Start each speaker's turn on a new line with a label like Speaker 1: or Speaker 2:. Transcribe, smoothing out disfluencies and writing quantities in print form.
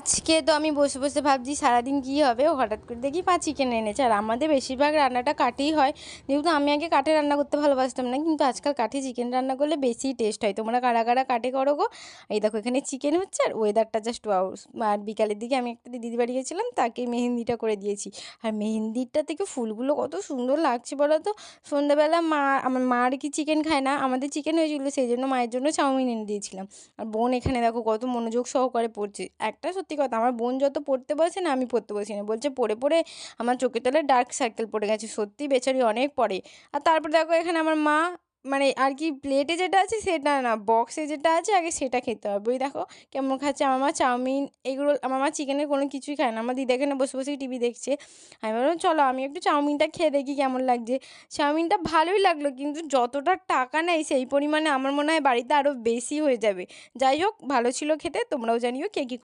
Speaker 1: আজকে তো আমি বসে বসে ভাবছি সারাদিন কী হবে, হঠাৎ করে দেখি মা চিকেন এনেছে। আর আমাদের বেশিরভাগ রান্নাটা কাঠেই হয়, যেহেতু আমি আগে কাঠে রান্না করতে ভালোবাসতাম না, কিন্তু আজকাল কাঠে চিকেন রান্না করলে বেশি টেস্ট হয়। তোমরা কারা কারা কাঠে করো গো? এই দেখো এখানে চিকেন হচ্ছে আর ওয়েদারটা জাস্ট ওয়াও। আর বিকালের দিকে আমি একটা দিদি বাড়ি গেছিলাম, তাকে মেহেন্দিটা করে দিয়েছি। আর মেহেন্দিটা থেকে ফুলগুলো কত সুন্দর লাগছে বলো তো। সন্ধ্যাবেলা আমার মা আর কি চিকেন খায় না, আমাদের চিকেন হয়েছিল, সেই জন্য মায়ের জন্য চাউমিন এনে দিয়েছিলাম। আর বোন এখানে দেখো কত মনোযোগ সহকারে পড়ছে। একটা সত্যি কথা, আমার বোন যত পড়তে বসে না, আমি পড়তে বসি না। বলছে পড়ে পড়ে আমার চোখের তলায় ডার্ক সার্কেল পড়ে গেছে। সত্যি বেচারি অনেক পড়ে। আর তারপর দেখো এখানে আমার মা, মানে আর কি প্লেটে যেটা আছে সেটা না, বক্সে যেটা আছে আগে সেটা খেতে হবে। ওই দেখো কেমন খাচ্ছে। আমার মা চাউমিন এগুলো, আমার মা চিকেনের কোনো কিছুই খায় না। আমার দিদা এখানে বসে বসেই টিভি দেখছে। আমি ভাবলাম চলো আমি একটু চাউমিনটা খেয়ে দেখি কেমন লাগছে। চাউমিনটা ভালোই লাগলো, কিন্তু যতটা টাকা নেয় সেই পরিমাণে আমার মনে হয় বাড়িতে আরও বেশি হয়ে যাবে। যাই হোক, ভালো ছিল খেতে। তোমরাও জানিও কে কী